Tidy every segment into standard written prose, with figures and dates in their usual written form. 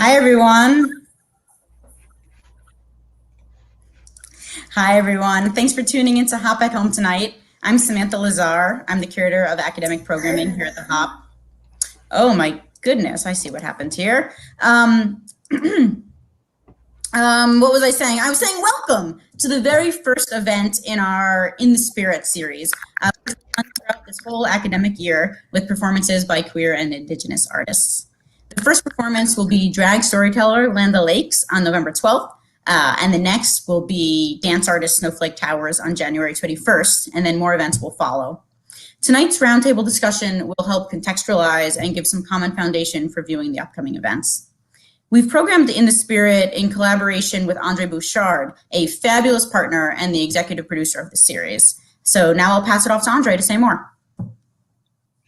Hi, everyone. Hi, everyone. Thanks for tuning into Hop at Home tonight. I'm Samantha Lazar. I'm the curator of academic programming here at the Hop. Oh, my goodness. I see what happened here. What was I saying? I was saying welcome to the very first event in our In the Spirit series. Throughout this whole academic year with performances by queer and indigenous artists. The first performance will be drag storyteller Landa Lakes on November 12th, and the next will be dance artist Snowflake Towers on January 21st, and then more events will follow. Tonight's roundtable discussion will help contextualize and give some common foundation for viewing the upcoming events. We've programmed In the Spirit in collaboration with Andre Bouchard, a fabulous partner and the executive producer of the series. So now I'll pass it off to Andre to say more.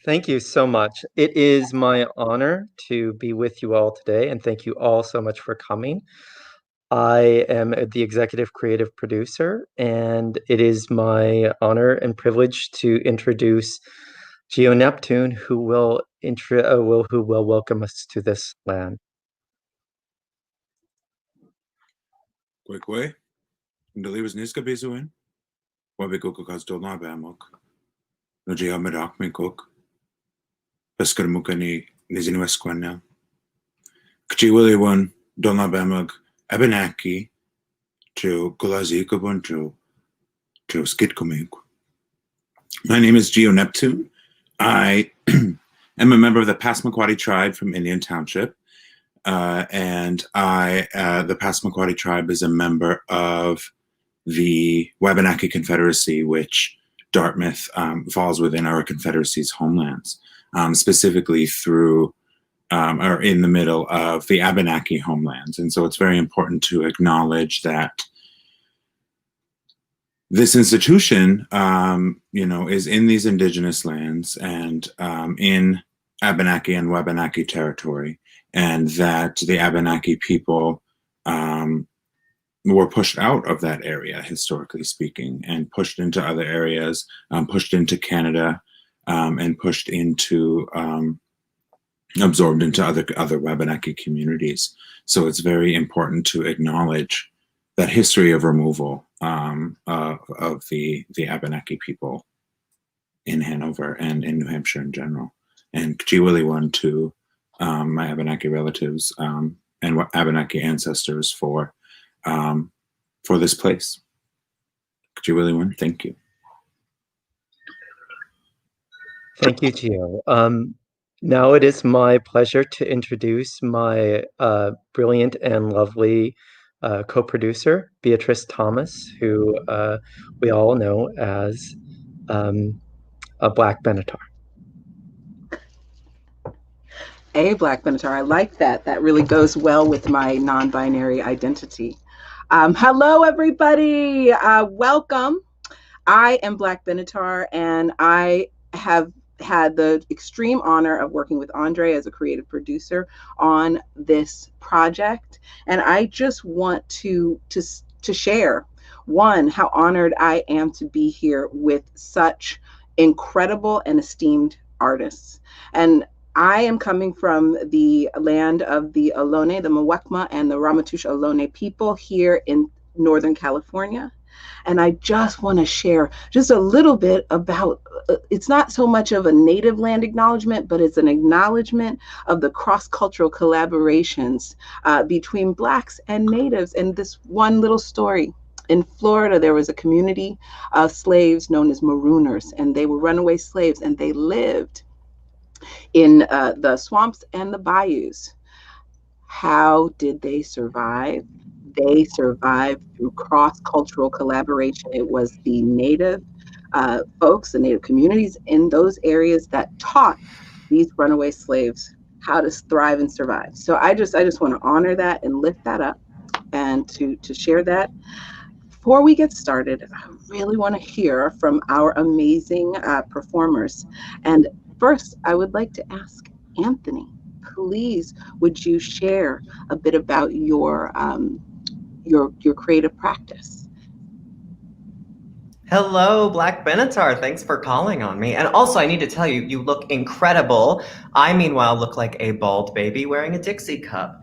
Thank you so much. It is my honor to be with you all today, and thank you all so much for coming. I am the executive creative producer, and it is my honor and privilege to introduce Geo Neptune, who will welcome us to this land. Kwekwe, ndaliwas niska bezuin, wabikoko kazdolna bamok, no Geo Medakmikok, Peskarmukani Niziniweskwana, Kchiwiliwan, Dolna Bamog, Abenaki, to Kulazikobun, to Skitkomik. My name is Geo Neptune. I am a member of the Passamaquoddy tribe from Indian Township. And the Passamaquoddy tribe is a member of the Wabanaki Confederacy, which Dartmouth falls within our Confederacy's homelands, specifically through or in the middle of the Abenaki homelands. And so it's very important to acknowledge that this institution, is in these indigenous lands and in Abenaki and Wabanaki territory, and that the Abenaki people were pushed out of that area, historically speaking, and pushed into other areas, pushed into Canada, and pushed into, absorbed into other Wabanaki communities. So it's very important to acknowledge that history of removal of the Abenaki people in Hanover and in New Hampshire in general. And Kchiwiliwan to my Abenaki relatives and Abenaki ancestors for this place. Kchiwiliwan, thank you. Thank you, Gio. Now it is my pleasure to introduce my brilliant and lovely co-producer, Beatrice Thomas, who we all know as a Black Benatar. A Black Benatar, I like that. That really goes well with my non-binary identity. Hello, everybody. Welcome. I am Black Benatar, and I have had the extreme honor of working with Andre as a creative producer on this project. And I just want to share, one, how honored I am to be here with such incredible and esteemed artists. And I am coming from the land of the Ohlone, the Muwekma, and the Ramaytush Ohlone people here in Northern California. And I just want to share just a little bit about, it's not so much of a native land acknowledgement, but it's an acknowledgement of the cross-cultural collaborations between Blacks and Natives. And this one little story. In Florida, there was a community of slaves known as Marooners, and they were runaway slaves, and they lived in the swamps and the bayous. How did they survive? They survived through cross-cultural collaboration. It was the Native folks, the Native communities in those areas that taught these runaway slaves how to thrive and survive. So I just want to honor that and lift that up and to share that. Before we get started, I really want to hear from our amazing performers. And first, I would like to ask Anthony, please, would you share a bit about your creative practice? Hello, Black Benatar. Thanks for calling on me. And also, I need to tell you, you look incredible. I, meanwhile, look like a bald baby wearing a Dixie cup.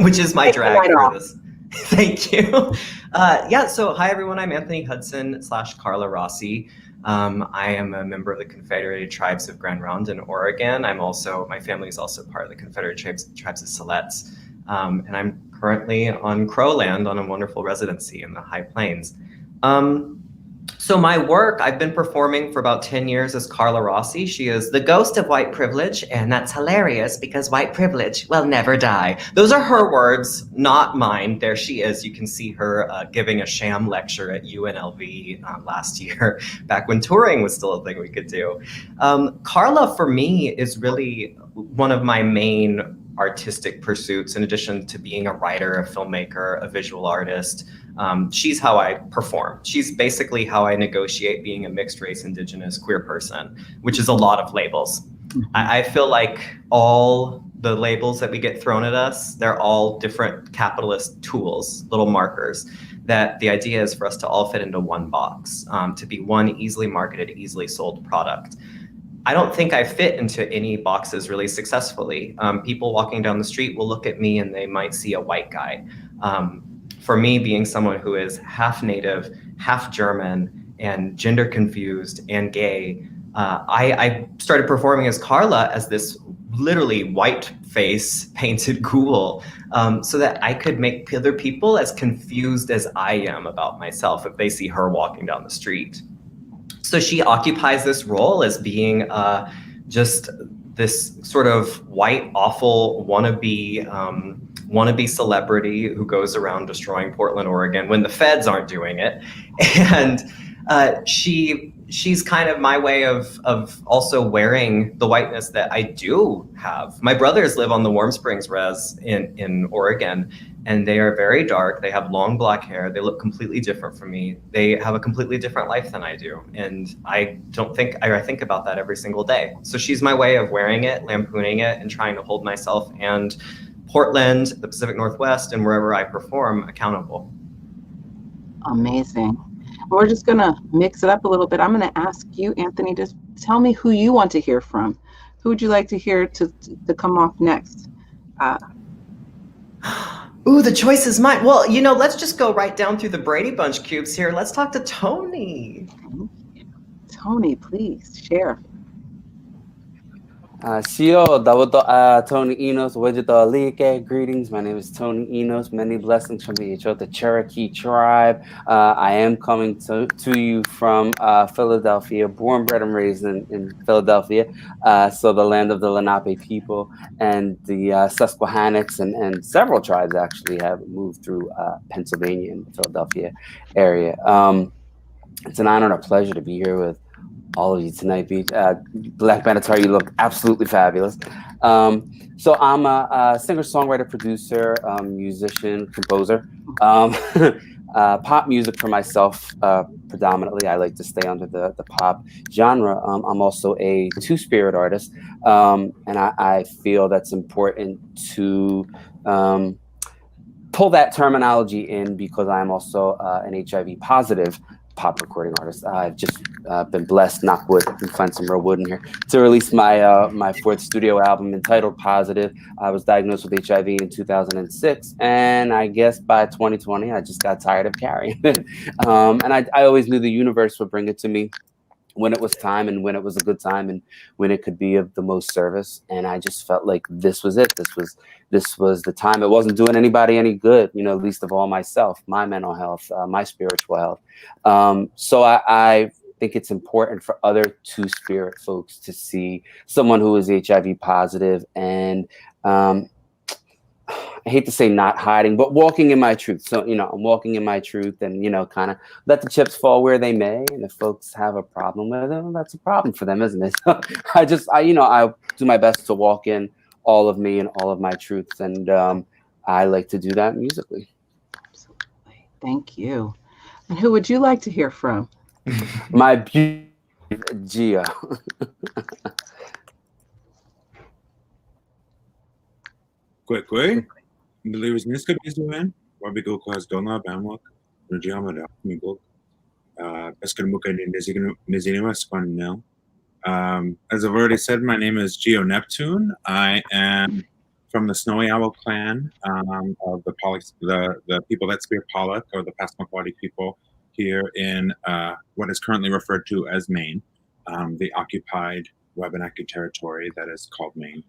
Which is my Take the drag night for off. this. Thank you. Yeah, so hi everyone, I'm Anthony Hudson / Carla Rossi. I am a member of the Confederated Tribes of Grand Ronde in Oregon. My family is also part of the Confederated Tribes of Siletz. And I'm currently on Crow land on a wonderful residency in the High Plains. So my work, I've been performing for about 10 years as Carla Rossi. She is the ghost of white privilege, and that's hilarious because white privilege will never die. Those are her words, not mine. There she is. You can see her giving a sham lecture at UNLV last year, back when touring was still a thing we could do. Carla, for me, is really one of my main artistic pursuits, in addition to being a writer, a filmmaker, a visual artist. She's how I perform. She's basically how I negotiate being a mixed race, indigenous, queer person, which is a lot of labels. I feel like all the labels that we get thrown at us, they're all different capitalist tools, little markers, that the idea is for us to all fit into one box, to be one easily marketed, easily sold product. I don't think I fit into any boxes really successfully. People walking down the street will look at me and they might see a white guy. For me, being someone who is half Native, half German, and gender confused and gay, I started performing as Carla as this literally white face painted ghoul, so that I could make other people as confused as I am about myself if they see her walking down the street. So she occupies this role as being just this sort of white, awful wannabe celebrity who goes around destroying Portland, Oregon when the feds aren't doing it. And she's kind of my way of also wearing the whiteness that I do have. My brothers live on the Warm Springs res in Oregon, and they are very dark. They have long black hair. They look completely different from me. They have a completely different life than I do. And I think about that every single day. So she's my way of wearing it, lampooning it, and trying to hold myself and Portland, the Pacific Northwest, and wherever I perform accountable. Amazing. We're just going to mix it up a little bit. I'm going to ask you, Anthony, to tell me who you want to hear from. Who would you like to hear to come off next? Ooh, the choice is mine. Well, let's just go right down through the Brady Bunch cubes here. Let's talk to Tony. Tony, please share. Shio, Dawoto, Tony Enos, Wajito Alike. Greetings. My name is Tony Enos. Many blessings from the Cherokee tribe. I am coming to you from Philadelphia, born, bred, and raised in Philadelphia. So the land of the Lenape people and the Susquehannocks and several tribes actually have moved through Pennsylvania and the Philadelphia area. It's an honor and a pleasure to be here with all of you tonight. Black Benatar, you look absolutely fabulous. So I'm a singer-songwriter, producer, musician, composer. Pop music for myself, predominantly. I like to stay under the pop genre. I'm also a two-spirit artist, and I feel that's important to pull that terminology in because I'm also an HIV positive pop recording artist. I've just been blessed, knock wood, you can find some real wood in here, to release my my fourth studio album entitled Positive. I was diagnosed with HIV in 2006, and I guess by 2020, I just got tired of carrying it. And I always knew the universe would bring it to me when it was time and when it was a good time and when it could be of the most service. And I just felt like this was it. This was the time. It wasn't doing anybody any good, least of all myself, my mental health, my spiritual health. So I think it's important for other two-spirit folks to see someone who is HIV positive and I hate to say not hiding, but walking in my truth. So, I'm walking in my truth and, kind of let the chips fall where they may. And if folks have a problem with it, well, that's a problem for them, isn't it? I do my best to walk in all of me and all of my truths. And I like to do that musically. Absolutely. Thank you. And who would you like to hear from? My beautiful Geo. Quick. Believers niska bizuan, wabigo kwas donga bamwak, rujamada mibok, eskermuka nizinimas now. As I've already said, my name is Geo Neptune. I am from the Snowy Owl clan of the people that spear Pollock, or the Passamaquoddy people here in what is currently referred to as Maine, the occupied Wabanaki territory that is called Maine.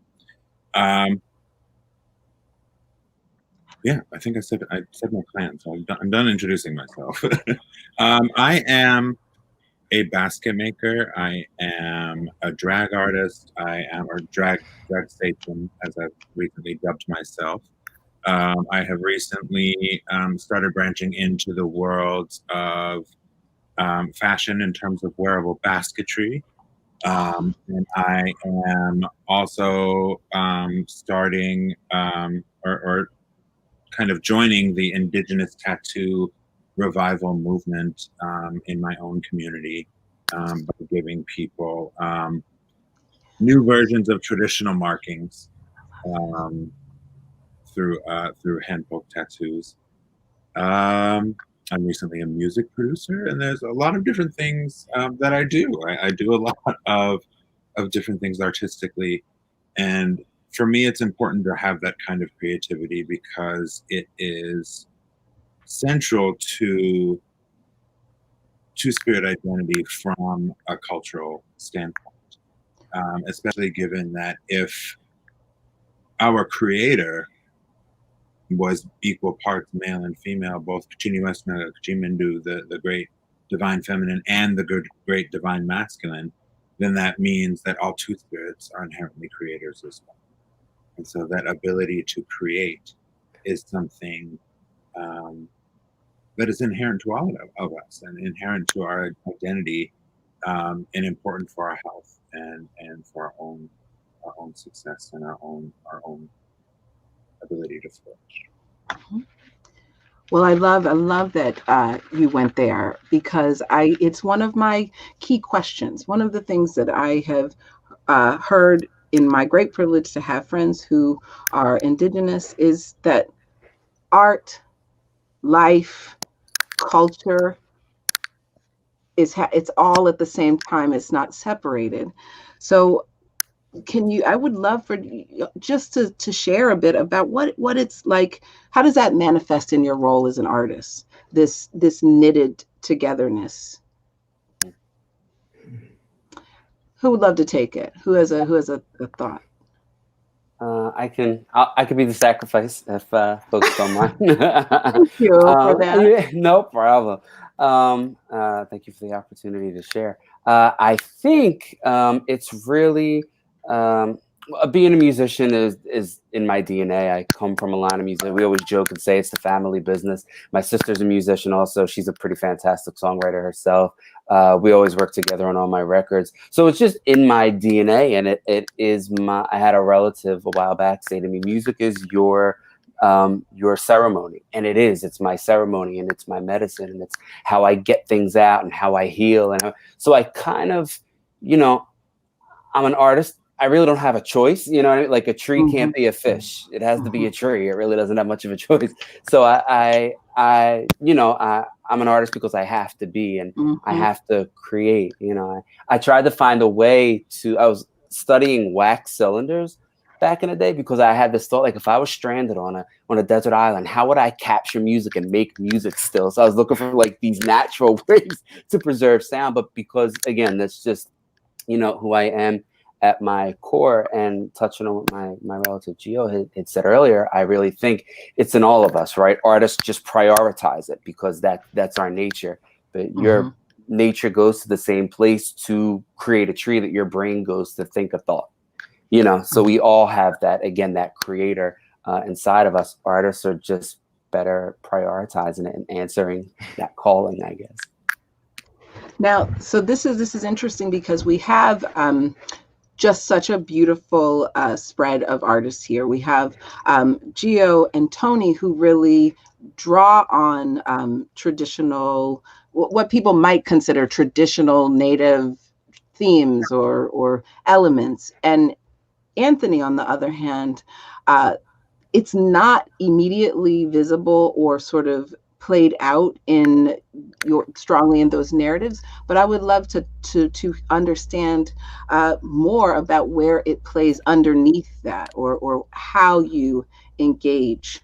Yeah, I think I said my clan, so I'm done introducing myself. I am a basket maker. I am a drag artist. Or drag station, as I've recently dubbed myself. I have recently started branching into the world of fashion in terms of wearable basketry. And I am also starting or kind of joining the indigenous tattoo revival movement in my own community by giving people new versions of traditional markings through hand poke tattoos. I'm recently a music producer, and there's a lot of different things that I do. I do a lot of different things artistically, and for me, it's important to have that kind of creativity because it is central to spirit identity from a cultural standpoint, especially given that if our creator was equal parts male and female, both Chinyuesna, Chimindu, the great divine feminine, and the great divine masculine, then that means that all two spirits are inherently creators as well. And so that ability to create is something that is inherent to all of us and inherent to our identity, and important for our health and for our own success and our own ability to flourish. Well, I love that you went there, because it's one of my key questions. One of the things that I have heard in my great privilege to have friends who are indigenous is that art, life, culture it's all at the same time. It's not separated. So I would love for just to share a bit about what it's like. How does that manifest in your role as an artist? This knitted togetherness. Who would love to take it? Who has a thought? I could be the sacrifice if folks don't mind. Thank you for that. Yeah, no problem. Thank you for the opportunity to share. I think it's really being a musician is in my DNA. I come from a line of music. We always joke and say it's the family business. My sister's a musician also. She's a pretty fantastic songwriter herself. We always work together on all my records. So it's just in my DNA, and it is I had a relative a while back say to me, music is your ceremony. And it's my ceremony, and it's my medicine, and it's how I get things out and how I heal. And so I kind of, I'm an artist. I really don't have a choice, like a tree can't be a fish. It has to be a tree. It really doesn't have much of a choice. So I'm an artist because I have to be, and I have to create, I tried to find a way I was studying wax cylinders back in the day because I had this thought, like if I was stranded on a desert island, how would I capture music and make music still? So I was looking for like these natural ways to preserve sound, but because again, that's just, who I am at my core. And touching on what my relative Geo had said earlier, I really think it's in all of us, right? Artists just prioritize it because that's our nature. But your nature goes to the same place to create a tree that your brain goes to think a thought. So we all have that, again, that creator inside of us. Artists are just better prioritizing it and answering that calling, I guess. Now, so this is interesting because we have just such a beautiful spread of artists here. We have Geo and Tony, who really draw on traditional, what people might consider traditional Native themes or elements. And Anthony, on the other hand, it's not immediately visible or sort of played out in strongly in those narratives, but I would love to understand more about where it plays underneath that, or how you engage.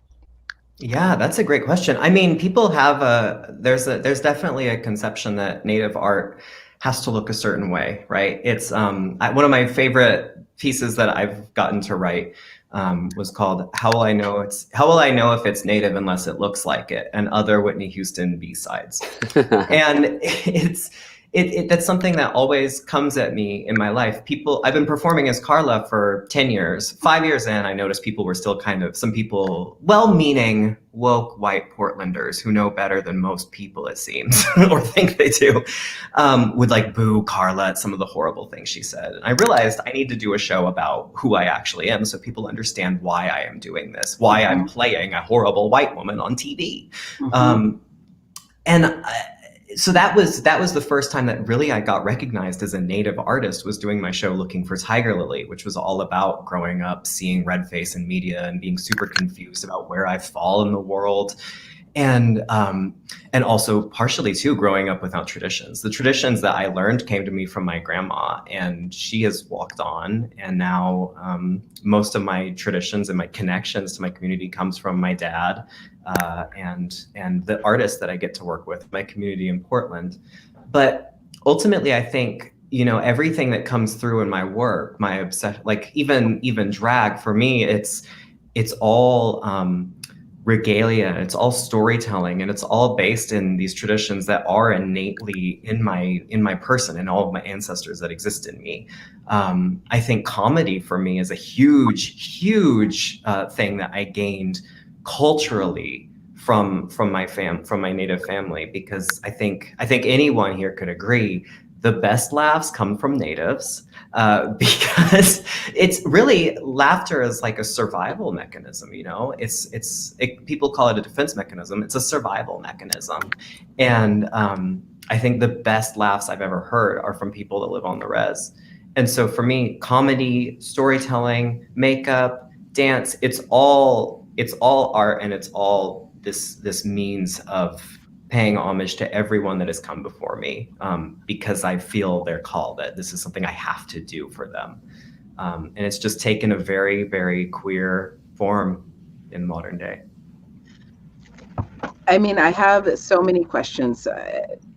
Yeah, that's a great question. I mean, people have there's definitely a conception that Native art has to look a certain way, right? It's one of my favorite pieces that I've gotten to write was called "How Will I Know If It's Native Unless It Looks Like It?" and other Whitney Houston B-sides. And that's something that always comes at me in my life. I've been performing as Carla for 10 years. 5 years in, I noticed people were still some people, well-meaning, woke white Portlanders who know better than most people, it seems, or think they do, would like boo Carla at some of the horrible things she said. And I realized I need to do a show about who I actually am so people understand why I am doing this, why I'm playing a horrible white woman on TV. So that was the first time that really I got recognized as a Native artist, was doing my show Looking for Tiger Lily, which was all about growing up seeing red face in media and being super confused about where I fall in the world. And also partially too growing up without traditions. The traditions that I learned came to me from my grandma, and she has walked on. And now most of my traditions and my connections to my community comes from my dad and the artists that I get to work with, my community in Portland. But ultimately, I think, you know, everything that comes through in my work, my obsession, like even drag, for me, it's all regalia, it's all storytelling, and it's all based in these traditions that are innately in my person and all of my ancestors that exist in me. I think comedy for me is a huge thing that I gained culturally from my Native family, because I think anyone here could agree the best laughs come from Natives, because it's really, laughter is like a survival mechanism. You know, people call it a defense mechanism. It's a survival mechanism, and I think the best laughs I've ever heard are from people that live on the res. And so for me, comedy, storytelling, makeup, dance, it's all art, and it's all this means of paying homage to everyone that has come before me, because I feel their call, that this is something I have to do for them. And it's just taken a very, very queer form in modern day. I mean, I have so many questions,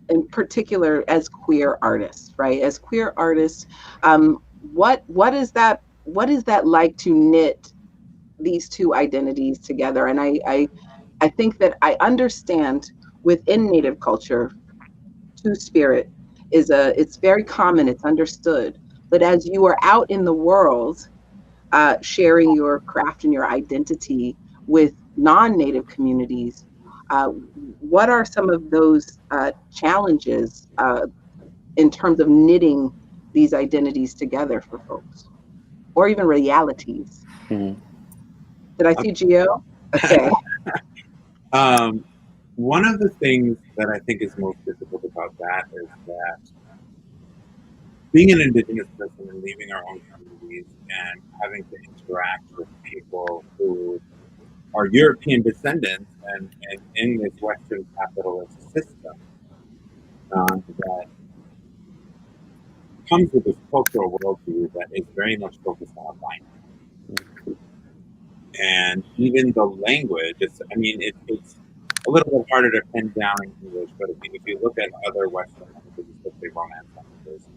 in particular as queer artists, right? As queer artists, what is that like to knit these two identities together? And I think that I understand within Native culture, two-spirit it's very common, it's understood. But as you are out in the world, sharing your craft and your identity with non-Native communities, what are some of those challenges in terms of knitting these identities together for folks, or even realities? Did I see Geo? Okay. One of the things that I think is most difficult about that is that being an Indigenous person and leaving our own communities and having to interact with people who are European descendants and in this Western capitalist system that comes with this cultural worldview that is very much focused on binary. And even the language, it's a little bit harder to pin down in English, but if you look at other Western languages, especially Romance languages,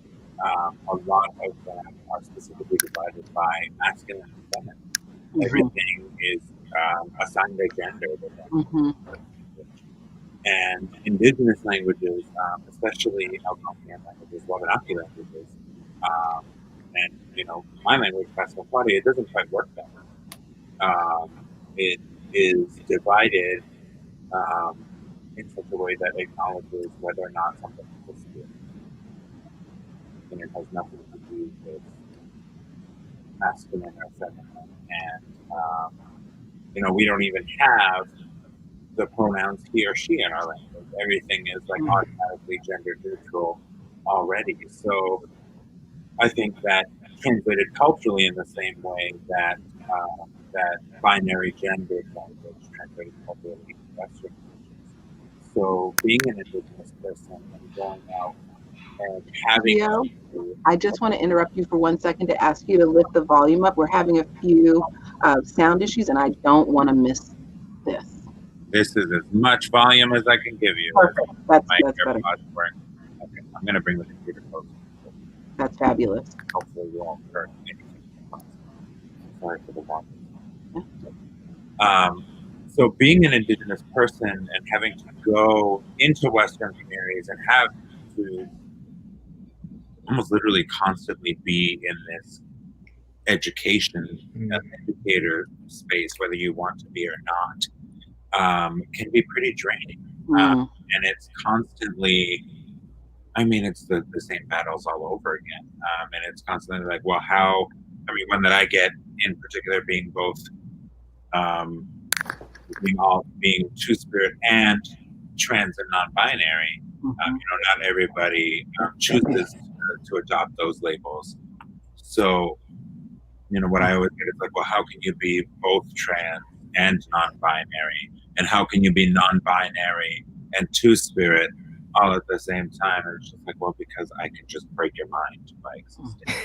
a lot of them are specifically divided by masculine and feminine. Mm-hmm. Everything is assigned a gender within language. And Indigenous languages, especially Algonquian languages, Wabanaki languages, and my language, Passamaquoddy, it doesn't quite work that way. It is divided in such a way that acknowledges whether or not something is a spirit. And it has nothing to do with masculine or feminine. And, we don't even have the pronouns he or she in our language. Everything is like automatically gender neutral already. So I think that translated culturally in the same way that that binary gendered language translated culturally in Western languages So being an indigenous person and going out and having Geo, I just want to interrupt you for 1 second to ask you to lift the volume up. We're having a few sound issues, and I don't want to miss this. this is as much volume as I can give you. Perfect. That's better. Okay, I'm going to bring the computer closer. That's fabulous. Hopefully you won't hurt anything. Sorry for the one. So being an indigenous person and having to go into Western communities and have to almost literally constantly be in this educator space, whether you want to be or not, can be pretty draining. And it's constantly, it's the same battles all over again. And it's constantly like, well, one that I get in particular being both, being two-spirit and trans and non-binary, not everybody chooses to adopt those labels. So, what I always get is like, well, how can you be both trans and non-binary? And how can you be non-binary and two-spirit all at the same time? And it's just like, well, because I can just break your mind by existing.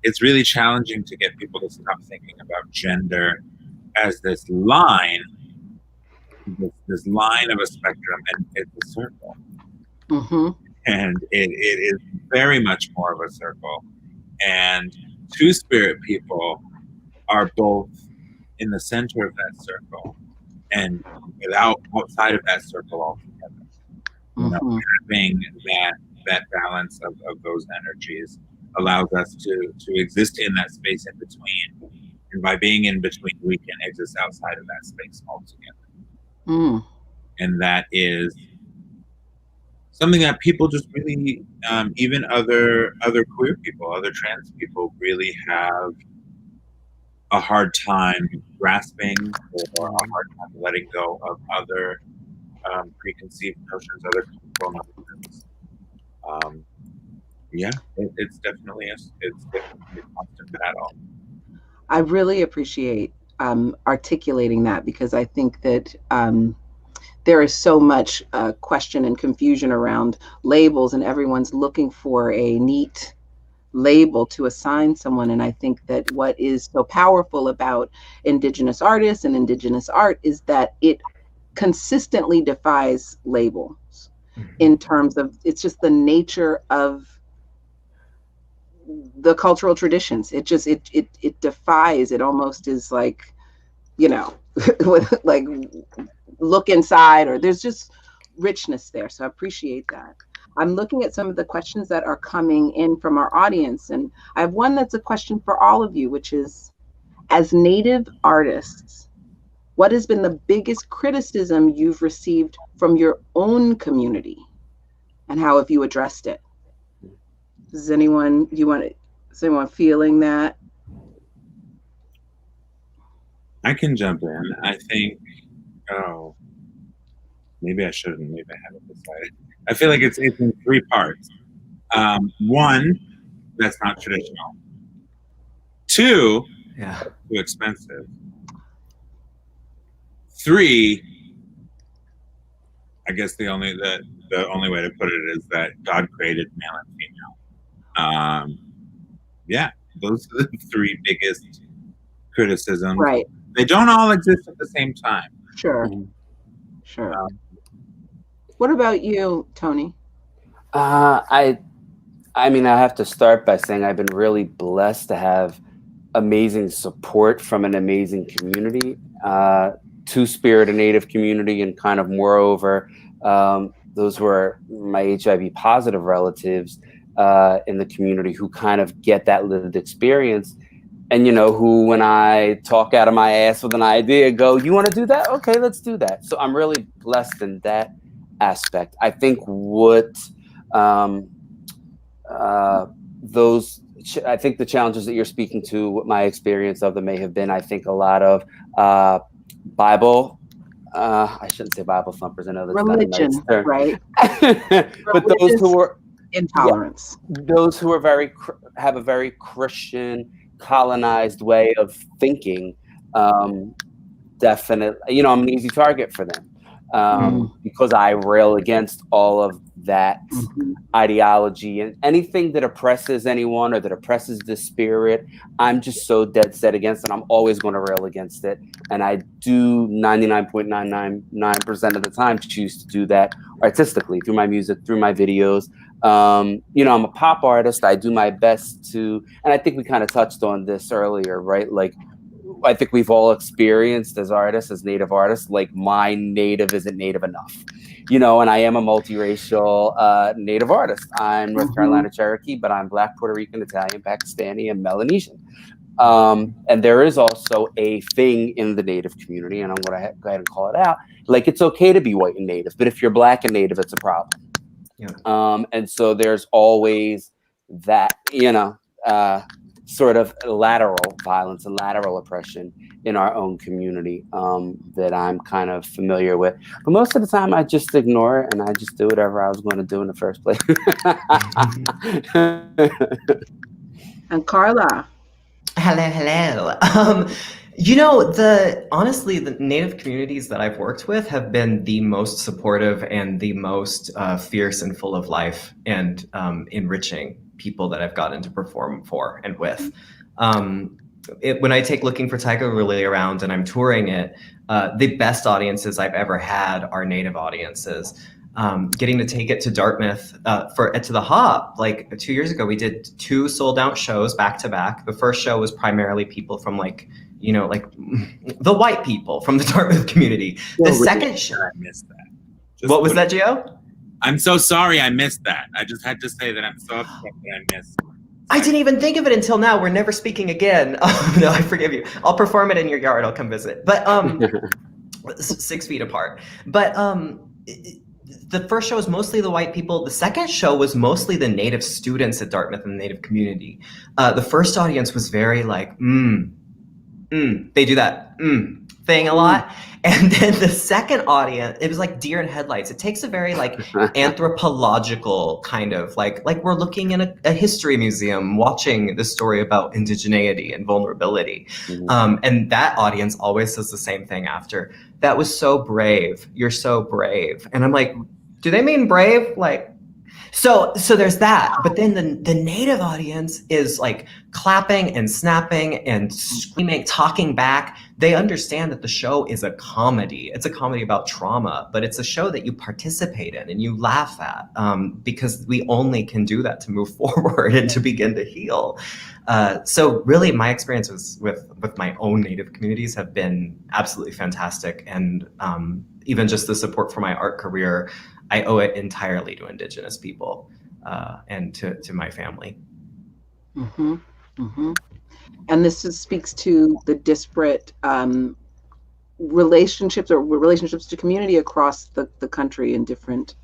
It's really challenging to get people to stop thinking about gender as this line of a spectrum, and it's a circle. And it is very much more of a circle. And two-spirit people are both in the center of that circle and outside of that circle altogether. Having that balance of those energies allows us to exist in that space in between. And by being in between, we can exist outside of that space altogether. And that is something that people just really, even other queer people, other trans people, really have a hard time grasping, or a hard time letting go of other preconceived notions, other cultural notions. It's definitely a constant battle. I really appreciate articulating that, because I think that there is so much question and confusion around labels, and everyone's looking for a neat label to assign someone. And I think that what is so powerful about indigenous artists and indigenous art is that it consistently defies labels in terms of, it's just the nature of the cultural traditions. It just, it defies, it almost is like, like look inside, or there's just richness there. So I appreciate that. I'm looking at some of the questions that are coming in from our audience, and I have one that's a question for all of you, which is, as Native artists, what has been the biggest criticism you've received from your own community, and how have you addressed it? Is anyone feeling that? I can jump in. I think, maybe I shouldn't. Maybe I haven't decided. I feel like it's in three parts. One, that's not traditional. Two, too expensive. Three, I guess the only way to put it is that God created male and female. Those are the three biggest criticisms. Right. They don't all exist at the same time. Sure. What about you, Tony? I have to start by saying I've been really blessed to have amazing support from an amazing community, two-spirit and Native community, and kind of moreover, those who are my HIV positive relatives in the community who kind of get that lived experience. And, who, when I talk out of my ass with an idea, go, you want to do that? Okay, let's do that. So I'm really blessed in that aspect. I think what I think the challenges that you're speaking to, what my experience of them may have been, I think a lot of Bible, I shouldn't say Bible thumpers, I know that's religion, not a nice term. Right? But those who are intolerance, those who are have a very Christian colonized way of thinking, definitely, I'm an easy target for them. Because I rail against all of that ideology and anything that oppresses anyone or that oppresses the spirit. I'm just so dead set against it. I'm always going to rail against it. And I do 99.999% of the time choose to do that artistically through my music, through my videos. I'm a pop artist. I do my best to, and I think we kind of touched on this earlier, right? Like, I think we've all experienced as artists, as Native artists, like my Native isn't Native enough, and I am a multiracial Native artist. I'm North Carolina Cherokee, but I'm Black, Puerto Rican, Italian, Pakistani, and Melanesian. And there is also a thing in the Native community, and I'm going to go ahead and call it out. Like, it's okay to be white and Native, but if you're Black and Native, it's a problem. Yeah. And so there's always that, sort of lateral violence and lateral oppression in our own community that I'm kind of familiar with. But most of the time I just ignore it and I just do whatever I was going to do in the first place. And Carla. Hello. Honestly, the Native communities that I've worked with have been the most supportive and the most fierce and full of life and enriching people that I've gotten to perform for and with. When I take Looking for Tiger really around and I'm touring it, the best audiences I've ever had are Native audiences. Getting to take it to Dartmouth to the Hop, like 2 years ago, we did 2 sold out shows back to back. The first show was primarily people from the white people from the Dartmouth community. The second show, I missed that. What was that, Geo? I'm so sorry I missed that. I just had to say that I'm so upset that I missed it. I didn't even think of it until now. We're never speaking again. No, I forgive you. I'll perform it in your yard. I'll come visit. But 6 feet apart. But the first show was mostly the white people. The second show was mostly the Native students at Dartmouth and the Native community. The first audience was very like, they do that thing a lot. And then the second audience, it was like deer in headlights. It takes a very like anthropological kind of like we're looking in a history museum watching the story about indigeneity and vulnerability. And that audience always says the same thing after. That was so brave. You're so brave. And I'm like, do they mean brave? Like, so there's that. But then the Native audience is like clapping and snapping and screaming, talking back. They understand that the show is a comedy. It's a comedy about trauma, but it's a show that you participate in and you laugh at because we only can do that to move forward and to begin to heal. So really my experiences with my own Native communities have been absolutely fantastic. And even just the support for my art career, I owe it entirely to Indigenous people and to my family. And this speaks to the disparate relationships to community across the country in different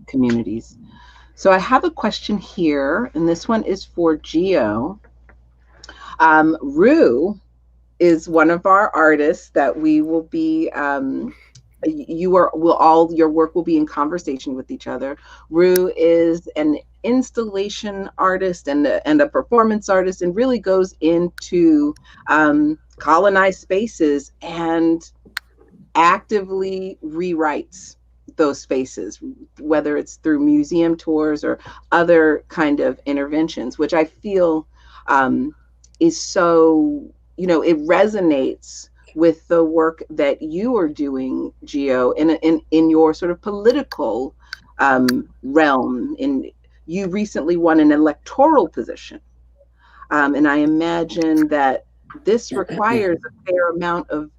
communities. So I have a question here, and this one is for Geo. Rue is one of our artists that we will be your work will be in conversation with each other. Rue is an installation artist and a performance artist, and really goes into colonized spaces and actively rewrites those spaces, whether it's through museum tours or other kind of interventions, which I feel is so, it resonates with the work that you are doing, Geo, in your sort of political realm. And you recently won an electoral position. And I imagine that this requires a fair amount of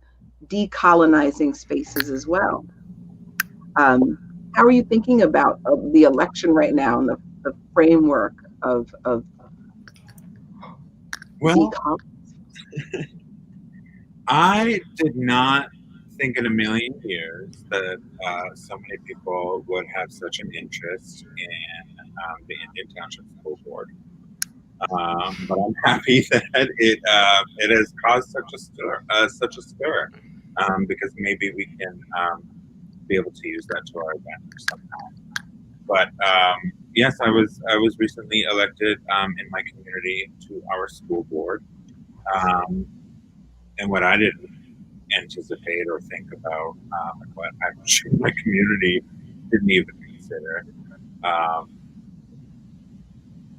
decolonizing spaces as well. How are you thinking about the election right now and the framework of decolonizing? I did not think in a million years that so many people would have such an interest in the Indian Township School Board. But I'm happy that it has caused such a stir, because maybe we can be able to use that to our advantage somehow. But yes, I was recently elected in my community to our school board, and what I didn't anticipate or think about, what I'm sure my community didn't even consider,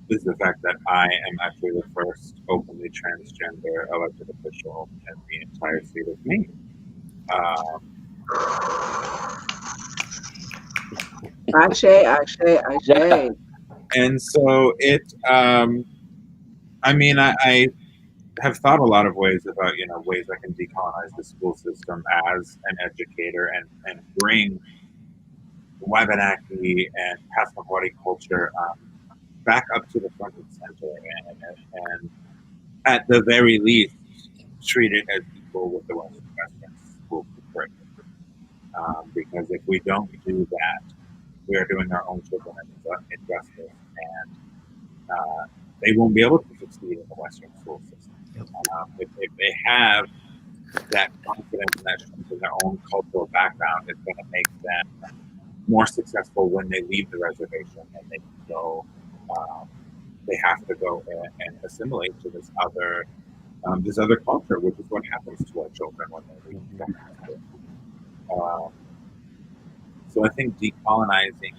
is the fact that I am actually the first openly transgender elected official in the entire state of Maine. Ashe. And so I have thought a lot of ways about, ways I can decolonize the school system as an educator and bring Wabanaki and Passamaquoddy culture back up to the front and center, and at the very least, treat it as equal with the Western school curriculum. Because if we don't do that, we are doing our own children an injustice, and they won't be able to succeed in the Western school system. If they have that confidence and that strength in their own cultural background, it's going to make them more successful when they leave the reservation and they can go. They have to go and assimilate to this other culture, which is what happens to our children when they leave the house. So I think decolonizing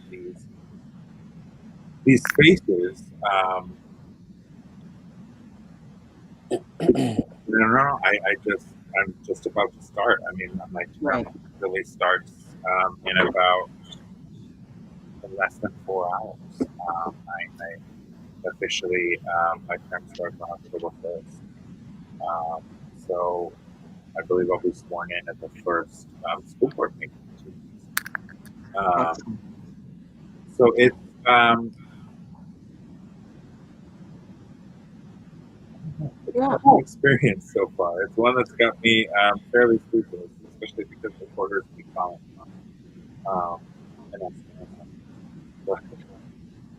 these spaces. No. I'm just about to start. I mean, my term really starts in about less than 4 hours. I officially, my term starts on October 1st. So I believe I'll be sworn in at the first school board meeting in 2 weeks. So it's a whole experience so far. It's one that's got me fairly sleepless, especially because the quarters keep calling.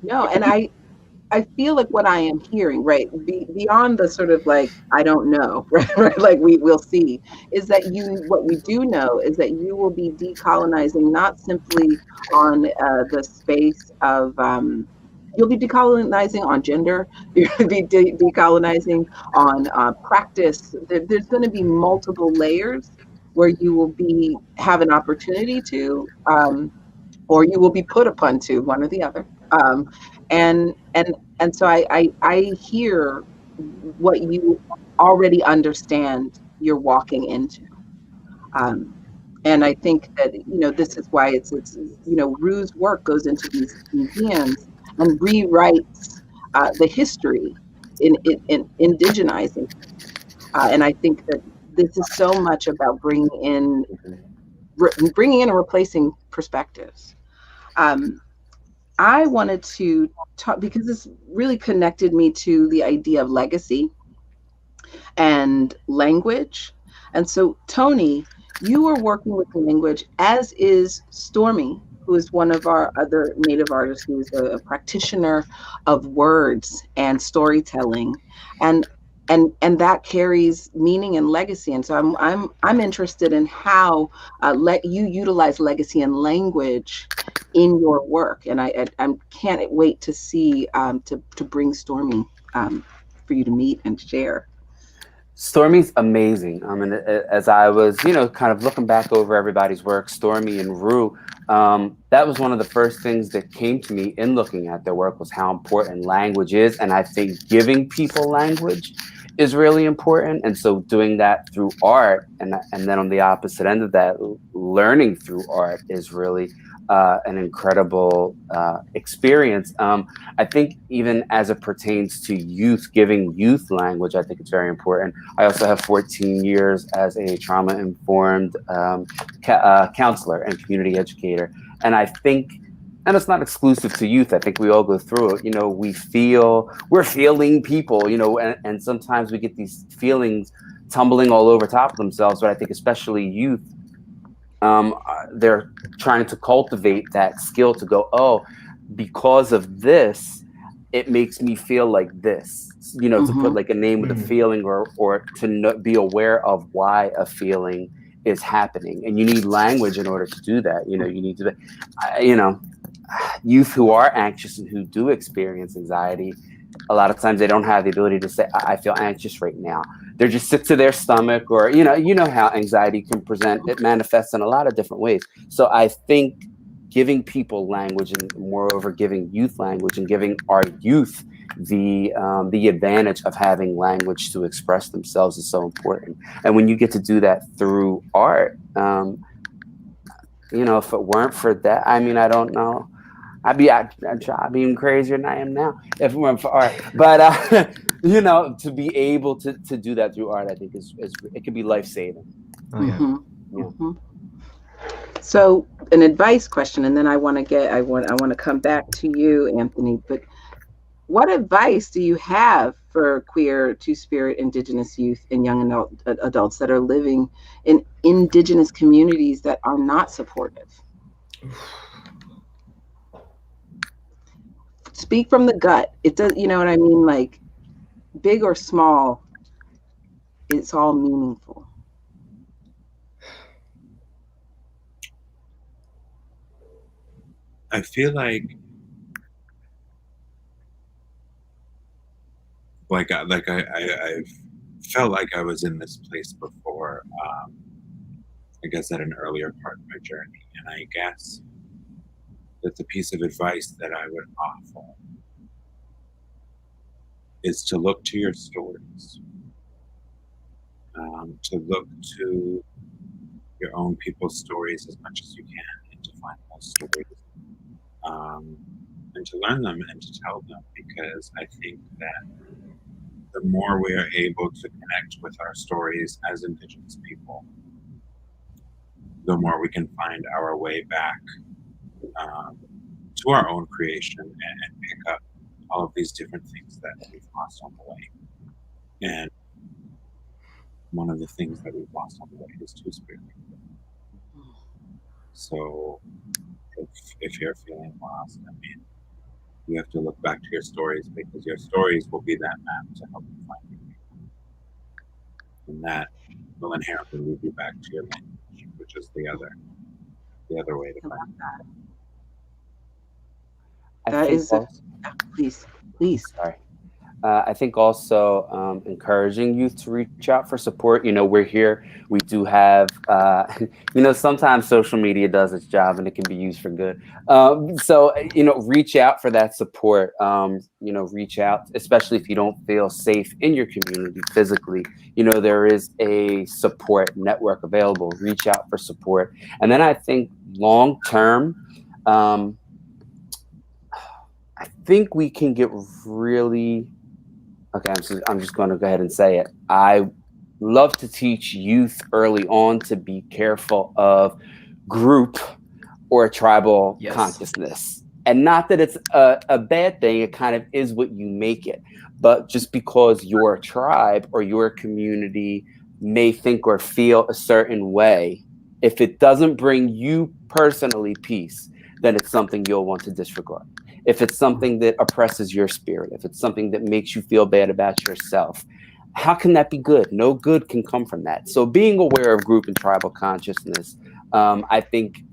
No, and I feel like what I am hearing, right, beyond the sort of like, I don't know, right, like we'll see, is that what we do know is that you will be decolonizing not simply on the space of, you'll be decolonizing on gender, you'll be decolonizing on practice. There's going to be multiple layers where you will have an opportunity to, or you will be put upon to, one or the other. And so I hear what you already understand you're walking into. And I think that, this is why it's Rue's work goes into these museums and rewrites the history in indigenizing. And I think that this is so much about bringing in and replacing perspectives. I wanted to talk, because this really connected me to the idea of legacy and language. And so, Tony, you are working with language, as is Stormy, who is one of our other Native artists, who is a practitioner of words and storytelling, and that carries meaning and legacy. And so I'm interested in how you utilize legacy and language in your work, and I can't wait to see to bring Stormy for you to meet and share. Stormy's amazing. I mean, as I was, kind of looking back over everybody's work, Stormy and Rue, that was one of the first things that came to me in looking at their work, was how important language is. And I think giving people language is really important. And so doing that through art, and then on the opposite end of that, learning through art is really an incredible experience. I think even as it pertains to youth, giving youth language, I think it's very important. I also have 14 years as a trauma-informed counselor and community educator. And I think, and it's not exclusive to youth, I think we all go through it. We're feeling people, and sometimes we get these feelings tumbling all over top of themselves. But I think especially youth, they're trying to cultivate that skill to go, oh, because of this, it makes me feel like this, to put like a name with a feeling, or to be aware of why a feeling is happening. And you need language in order to do that. You need to, youth who are anxious and who do experience anxiety, a lot of times they don't have the ability to say, I feel anxious right now. They're just sick to their stomach, or, you know how anxiety can present. It manifests in a lot of different ways. So I think giving people language, and moreover, giving youth language, and giving our youth the advantage of having language to express themselves is so important. And when you get to do that through art, you know, if it weren't for that, I mean, I don't know. I'd be even crazier than I am now if it weren't for art. But you know, to be able to do that through art, I think is it could be life saving. Oh, yeah. Mm-hmm. Yeah. Mm-hmm. So an advice question, and then I want to come back to you, Anthony. But what advice do you have for queer, two-spirit, indigenous youth and young adults that are living in indigenous communities that are not supportive? Speak from the gut. It does, you know what I mean? Like, big or small, it's all meaningful. I feel like I've felt like I was in this place before, I guess at an earlier part of my journey. And I guess that the piece of advice that I would offer is to look to your stories, to look to your own people's stories as much as you can, and to find those stories, and to learn them and to tell them, because I think that the more we are able to connect with our stories as Indigenous people, the more we can find our way back to our own creation and pick up all of these different things that we've lost on the way. And one of the things that we've lost on the way is two-spirit. So if you're feeling lost, I mean, you have to look back to your stories, because your stories will be that map to help you find your way. And that will inherently lead you back to your language, which is the other way to find that. That is please. Sorry. I think also encouraging youth to reach out for support. You know, we're here. We do have, you know, sometimes social media does its job and it can be used for good. So, you know, reach out for that support. You know, reach out, especially if you don't feel safe in your community physically. You know, there is a support network available. Reach out for support. And then I think long term, I think we can get really, okay, I'm just going to go ahead and say it. I love to teach youth early on to be careful of group or tribal consciousness. And not that it's a bad thing, it kind of is what you make it. But just because your tribe or your community may think or feel a certain way, if it doesn't bring you personally peace, then it's something you'll want to disregard. If it's something that oppresses your spirit, if it's something that makes you feel bad about yourself, how can that be good? No good can come from that. So being aware of group and tribal consciousness, I think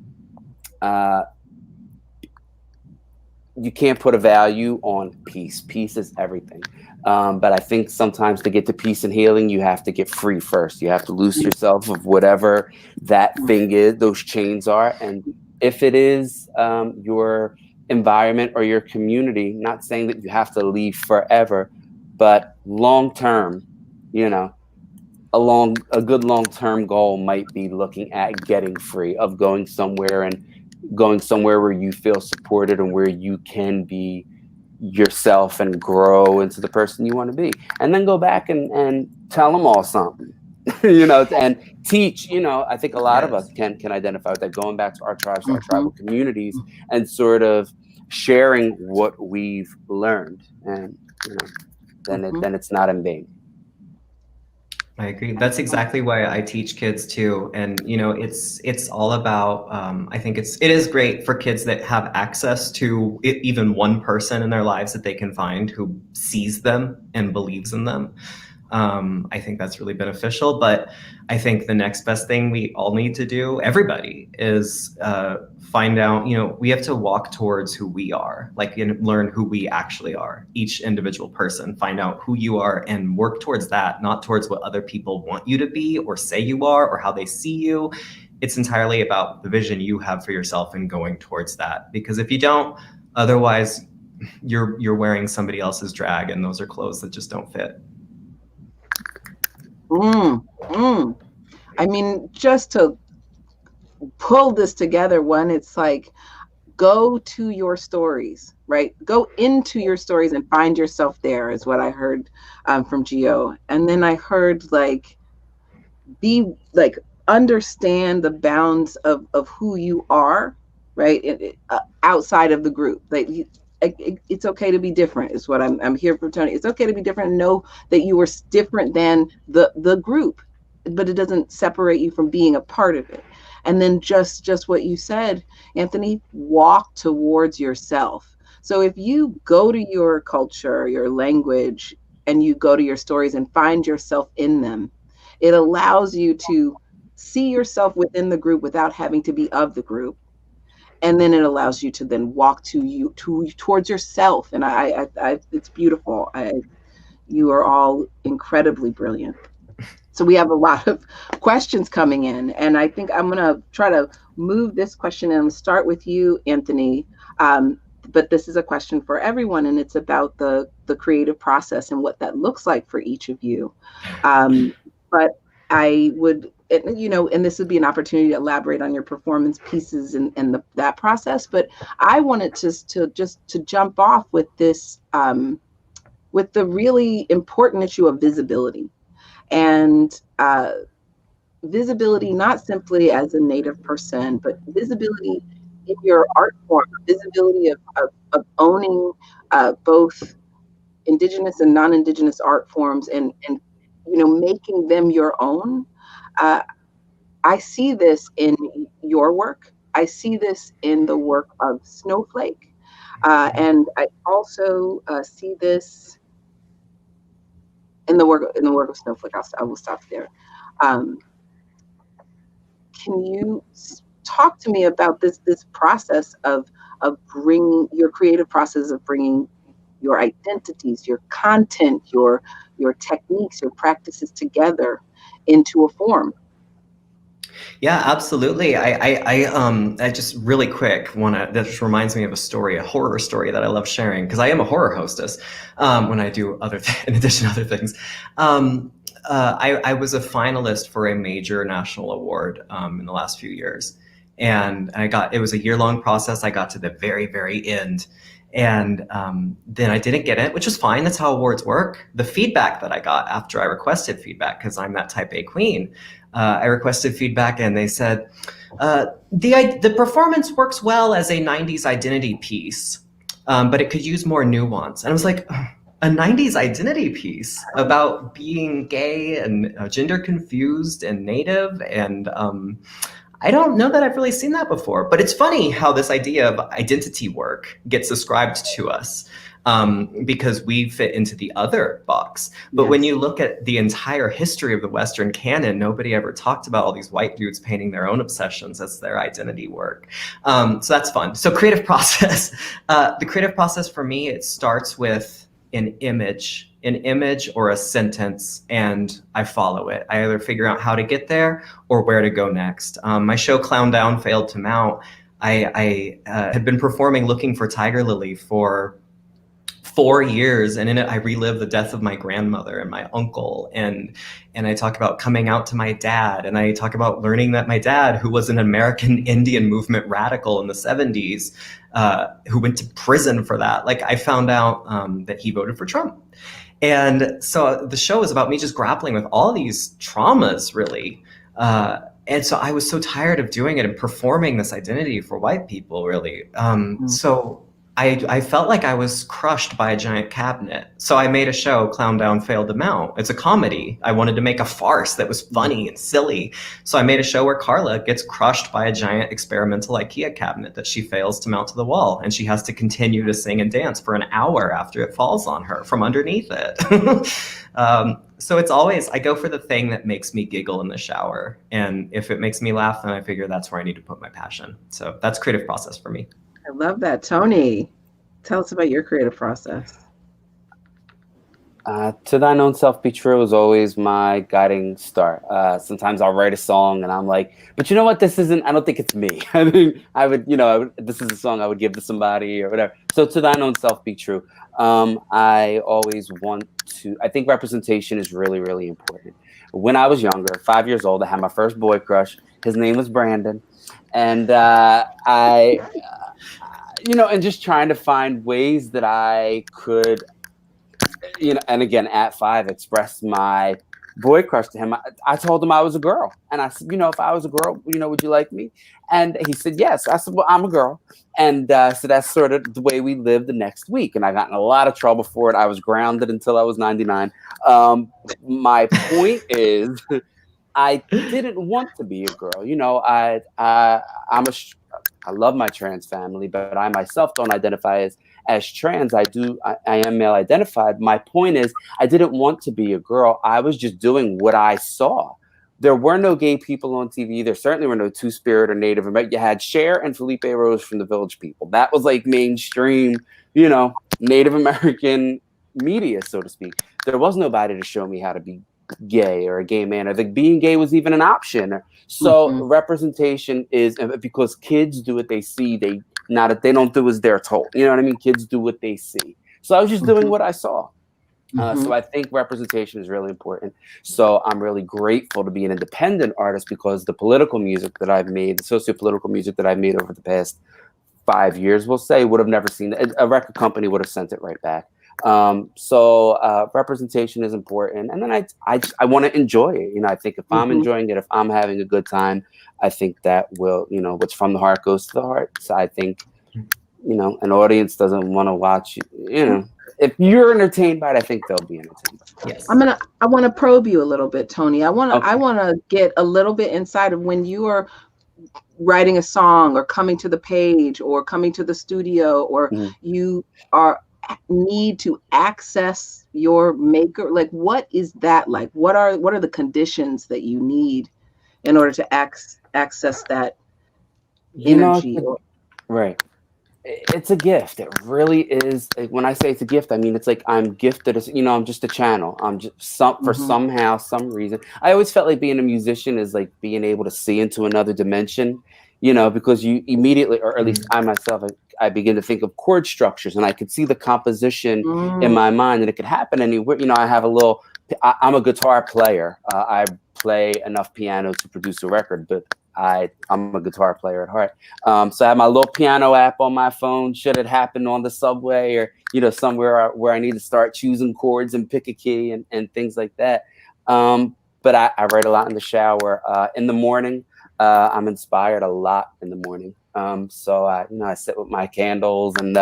you can't put a value on peace. Peace is everything. But I think sometimes to get to peace and healing, you have to get free first. You have to loose yourself of whatever that thing is, those chains are. And if it is your environment or your community, not saying that you have to leave forever, but long term, you know, a good long-term goal might be looking at getting free, of going somewhere where you feel supported and where you can be yourself and grow into the person you want to be, and then go back and tell them all something. You know, and teach. You know, I think a lot of us can identify with that, going back to our tribes, our tribal communities, and sort of sharing what we've learned, and you know, then it's not in vain. I agree. That's exactly why I teach kids too. And you know, it's all about. I think it is great for kids that have access to even one person in their lives that they can find who sees them and believes in them. I think that's really beneficial, but I think the next best thing we all need to do, everybody, is find out, we have to walk towards who we are, and learn who we actually are, each individual person, find out who you are and work towards that, not towards what other people want you to be or say you are or how they see you. It's entirely about the vision you have for yourself and going towards that. Because if you don't, otherwise you're wearing somebody else's drag, and those are clothes that just don't fit. I mean, just to pull this together, it's like, go to your stories, right? Go into your stories and find yourself there, is what I heard from Geo. And then I heard understand the bounds of who you are, right? Outside of the group. It's okay to be different, is what I'm here for, Tony. It's okay to be different and know that you are different than the group, but it doesn't separate you from being a part of it. And then just what you said, Anthony, walk towards yourself. So if you go to your culture, your language, and you go to your stories and find yourself in them, it allows you to see yourself within the group without having to be of the group. And then it allows you to then walk towards yourself. And I it's beautiful. You are all incredibly brilliant. So we have a lot of questions coming in, and I think I'm gonna try to move this question and start with you, Anthony. But this is a question for everyone, and it's about the creative process and what that looks like for each of you. But I would, and this would be an opportunity to elaborate on your performance pieces and that process. But I wanted to jump off with this, with the really important issue of visibility. And visibility, not simply as a Native person, but visibility in your art form, visibility of owning both indigenous and non-indigenous art forms, and making them your own. I see this in your work. I see this in the work of Snowflake, and I also see this in the work of Snowflake. I will stop there. Can you talk to me about this process of bringing your creative process of bringing your identities, your content, your techniques, your practices together into a form? Yeah, absolutely. I just really quick that just reminds me of a horror story that I love sharing, because I am a horror hostess when I do in addition to other things. I was a finalist for a major national award in the last few years, and it was a year-long process. I got to the very, very end, and then I didn't get it, which is fine. That's how awards work. The feedback that I got after I requested feedback, because I'm that type A queen, I requested feedback, and they said, the performance works well as a 90s identity piece, but it could use more nuance. And I was like, a 90s identity piece about being gay and gender confused and Native, and I don't know that I've really seen that before. But it's funny how this idea of identity work gets ascribed to us, because we fit into the other box. But when you look at the entire history of the Western canon, nobody ever talked about all these white dudes painting their own obsessions as their identity work. So that's fun. So creative process. The creative process for me, it starts with an image or a sentence, and I follow it. I either figure out how to get there or where to go next. My show Clown Down Failed to Mount, I had been performing Looking for Tiger Lily for 4 years, and in it I relive the death of my grandmother and my uncle, and I talk about coming out to my dad, and I talk about learning that my dad, who was an American Indian movement radical in the 70s, who went to prison for that, I found out that he voted for Trump. And so the show is about me just grappling with all these traumas, really. And so I was so tired of doing it and performing this identity for white people, really. So I felt like I was crushed by a giant cabinet. So I made a show, Clown Down Failed to Mount. It's a comedy. I wanted to make a farce that was funny and silly. So I made a show where Carla gets crushed by a giant experimental IKEA cabinet that she fails to mount to the wall. And she has to continue to sing and dance for an hour after it falls on her from underneath it. So it's always, I go for the thing that makes me giggle in the shower. And if it makes me laugh, then I figure that's where I need to put my passion. So that's creative process for me. I love that. Tony, tell us about your creative process. To thine own self be true is always my guiding star. Sometimes I'll write a song and I'm like, but you know what? This isn't, I don't think it's me. I mean, this is a song I would give to somebody or whatever. So to thine own self be true. I always I think representation is really, really important. When I was younger, 5 years old, I had my first boy crush. His name was Brandon. And and just trying to find ways that I could, and again, at 5, expressed my boy crush to him. I told him I was a girl. And I said, if I was a girl, would you like me? And he said, yes. I said, well, I'm a girl. And so that's sort of the way we lived the next week. And I got in a lot of trouble for it. I was grounded until I was 99. My point is, I didn't want to be a girl. I love my trans family, but I myself don't identify as trans. I am male identified. My point is, I didn't want to be a girl. I was just doing what I saw. There were no gay people on TV. There certainly were no Two-Spirit or Native American. You had Cher and Felipe Rose from the Village People. That was like mainstream, Native American media, so to speak. There was nobody to show me how to be gay or a gay man, or that being gay was even an option. So representation is, because kids do what they see. They don't do as they're told. You know what I mean? Kids do what they see. So I was just doing what I saw. So I think representation is really important. So I'm really grateful to be an independent artist, because the political music that I've made, the socio-political music that I've made over the past 5 years, we'll say, would have never seen it. A record company would have sent it right back. So representation is important. And then I want to enjoy it. I think if I'm enjoying it, if I'm having a good time, I think that will, what's from the heart goes to the heart. So I think, an audience doesn't want to watch, if you're entertained by it, I think they'll be entertained. Yes. I want to probe you a little bit, Tony. I want to get a little bit inside of when you are writing a song or coming to the page or coming to the studio, or you need to access your maker. Like, what is that like? What are the conditions that you need in order to access that energy? Right. It's a gift. It really is. When I say it's a gift, I mean, it's like I'm gifted as, I'm just a channel. I'm just for somehow, some reason. I always felt like being a musician is like being able to see into another dimension, because you immediately, or at least I myself, I begin to think of chord structures, and I could see the composition in my mind, and it could happen anywhere. I have I'm a guitar player. I play enough piano to produce a record, but I'm a guitar player at heart. So I have my little piano app on my phone. Should it happen on the subway or, somewhere where I need to start choosing chords and pick a key and things like that. But I write a lot in the shower. In the morning, I'm inspired a lot in the morning. So I sit with my candles and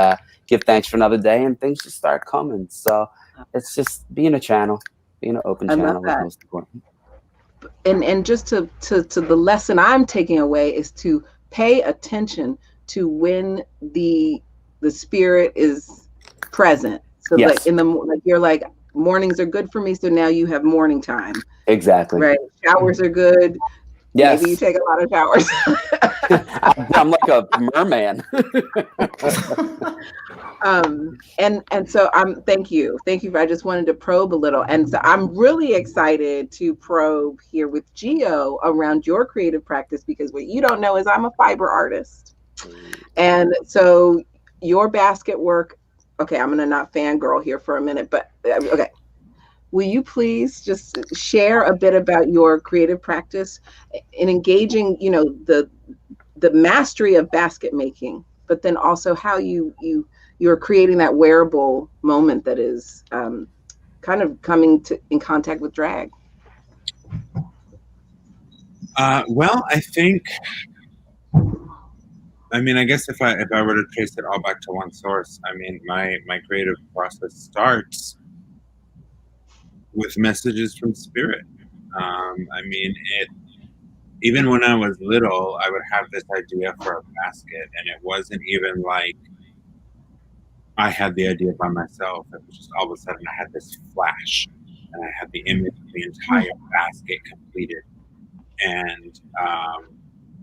give thanks for another day, and things just start coming. So it's just being a channel, being an open channel is most important. And just to the lesson I'm taking away is to pay attention to when the spirit is present. So yes. Like you're like, mornings are good for me, so now you have morning time. Exactly. Right. Showers are good. Yes. Maybe you take a lot of showers. I'm like a merman. And so thank you. I just wanted to probe a little. And so I'm really excited to probe here with Geo around your creative practice, because what you don't know is I'm a fiber artist. And so your basket work, okay, I'm gonna not fangirl here for a minute, but okay. Will you please just share a bit about your creative practice in engaging, the mastery of basket making, but then also how you're creating that wearable moment that is kind of coming in contact with drag? Well, I think, I guess if I were to trace it all back to one source, my creative process starts with messages from spirit. Even when I was little, I would have this idea for a basket, and it wasn't even like I had the idea by myself. It was just all of a sudden I had this flash and I had the image of the entire basket completed, and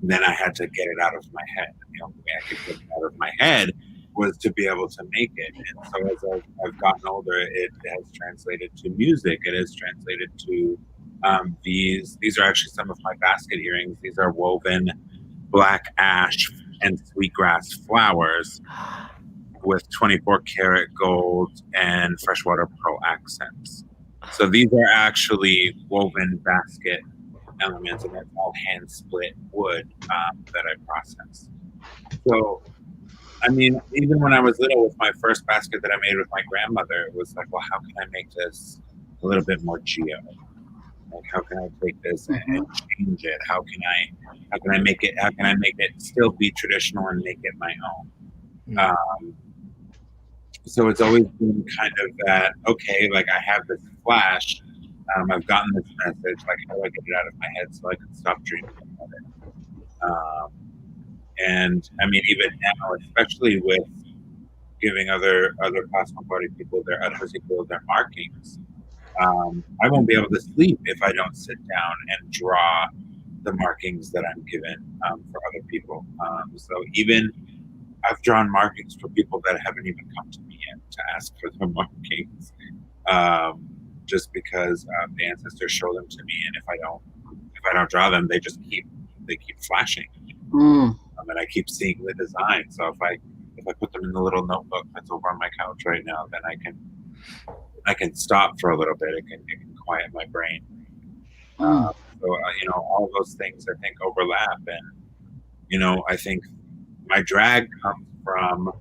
then I had to get it out of my head. The only way I could get it out of my head was to be able to make it. And so as I've gotten older, it has translated to music. It has translated to these are actually some of my basket earrings. These are woven black ash and sweetgrass flowers with 24 karat gold and freshwater pearl accents. So these are actually woven basket elements, and that's all hand split wood that I process. So, I mean, even when I was little, with my first basket that I made with my grandmother, it was like, well, how can I make this a little bit more geo? Like, how can I take this and change it? How can I make it still be traditional and make it my own? So it's always been kind of that, okay, like I have this flash, I've gotten this message, like how do I get it out of my head so I can stop dreaming about it? And I mean, even now, especially with giving other Passamaquoddy people their markings, I won't be able to sleep if I don't sit down and draw the markings that I'm given for other people. So even I've drawn markings for people that haven't even come to me yet to ask for their markings, just because the ancestors show them to me, and if I don't draw them, they keep flashing, and I keep seeing the design. So if I put them in the little notebook that's over on my couch right now, then I can stop for a little bit. It can quiet my brain. So all those things I think overlap, and I think my drag comes from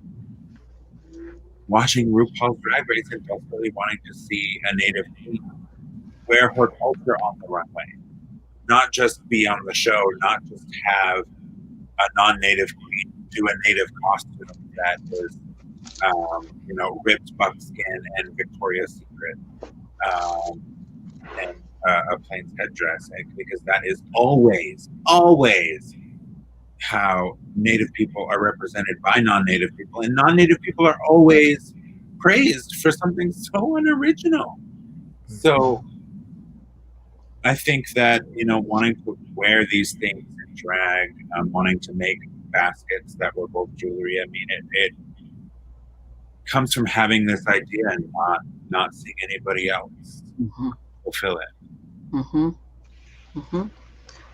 watching RuPaul's Drag Race and desperately wanting to see a Native queen wear her culture on the runway, not just be on the show, not just have a non-Native queen do a Native costume that is, ripped buckskin and Victoria's Secret, and a plain headdress, because that is always how Native people are represented by non-Native people, and non-Native people are always praised for something so unoriginal. So I think that, wanting to wear these things in drag, wanting to make baskets that were both jewelry, I mean, it comes from having this idea and not seeing anybody else fulfill it.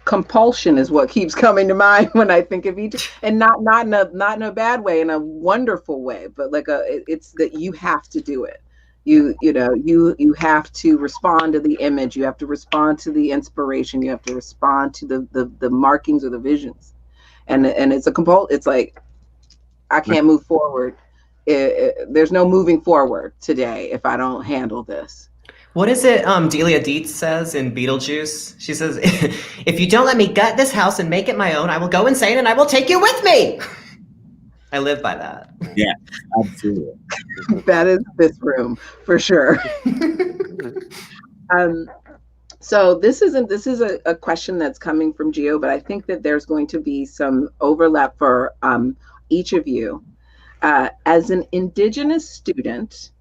Compulsion is what keeps coming to mind when I think of each, and not in a bad way, in a wonderful way, but like it's that you have to do it. You have to respond to the image, you have to respond to the inspiration, you have to respond to the markings or the visions, and it's it's like I can't move forward. There's no moving forward today if I don't handle this. What is it Delia Dietz says in Beetlejuice? She says, if you don't let me gut this house and make it my own, I will go insane and I will take you with me. I live by that. Yeah, absolutely. That is this room for sure. So this is a question that's coming from Geo, but I think that there's going to be some overlap for each of you. As an Indigenous student,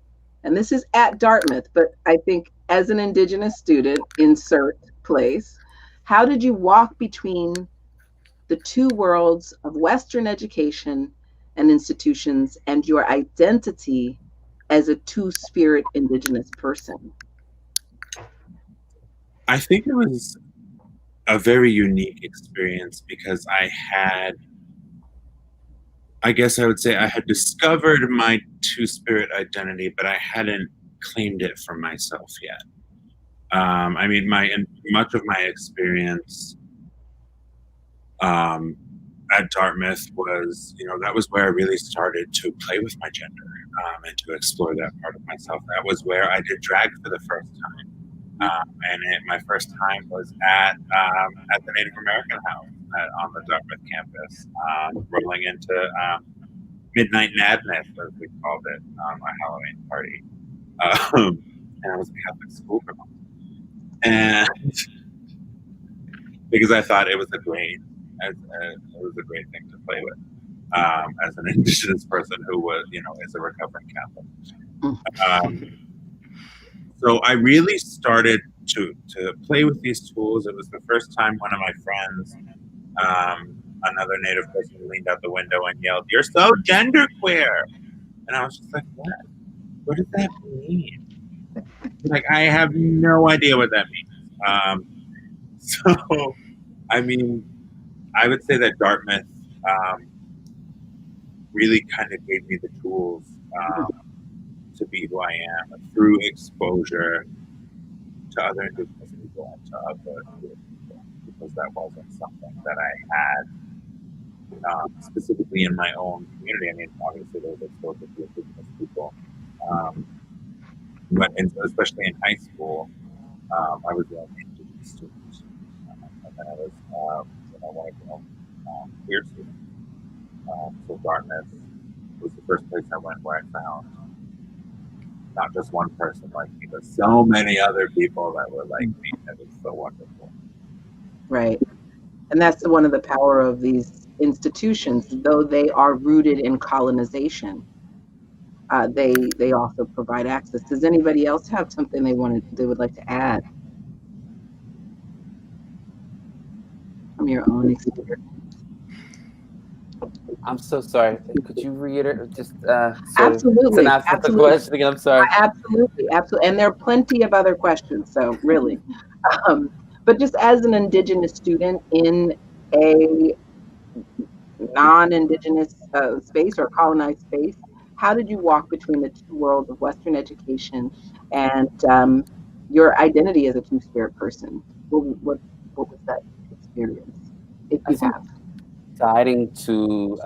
and this is at Dartmouth, but I think as an Indigenous student, insert place, how did you walk between the two worlds of Western education and institutions and your identity as a two-spirit Indigenous person? I think it was a very unique experience because I guess I would say I had discovered my two-spirit identity, but I hadn't claimed it for myself yet. I mean, much of my experience at Dartmouth was, that was where I really started to play with my gender and to explore that part of myself. That was where I did drag for the first time. My first time was at the Native American house on the Dartmouth campus, rolling into Midnight Madness, as we called it, a Halloween party. And I was a Catholic schoolgirl. And because I thought it was a great thing to play with as an Indigenous person who was, is a recovering Catholic. So I really started to play with these tools. It was the first time one of my friends, another Native person, leaned out the window and yelled, "You're so genderqueer!" And I was just like, "What? What does that mean?" Like, I have no idea what that means. So, I mean, I would say that Dartmouth really kind of gave me the tools to be who I am through exposure to other Indigenous people and to other people, because that wasn't something that I had specifically in my own community. I mean, obviously there's exposure to Indigenous people, but especially in high school, I was the only Indigenous student, and then I was one of the only queer students. So Dartmouth was the first place I went where I found not just one person like me, but so many other people that were like me. That was so wonderful. Right. And that's one of the power of these institutions, though they are rooted in colonization. They also provide access. Does anybody else have something they would like to add from your own experience? I'm so sorry. Could you reiterate just Absolutely. synopsis the question again? I'm sorry. Absolutely. And there are plenty of other questions. So really, but just as an Indigenous student in a non-Indigenous space or colonized space, how did you walk between the two worlds of Western education and your identity as a two-spirit person? What was that experience, if you have? Deciding to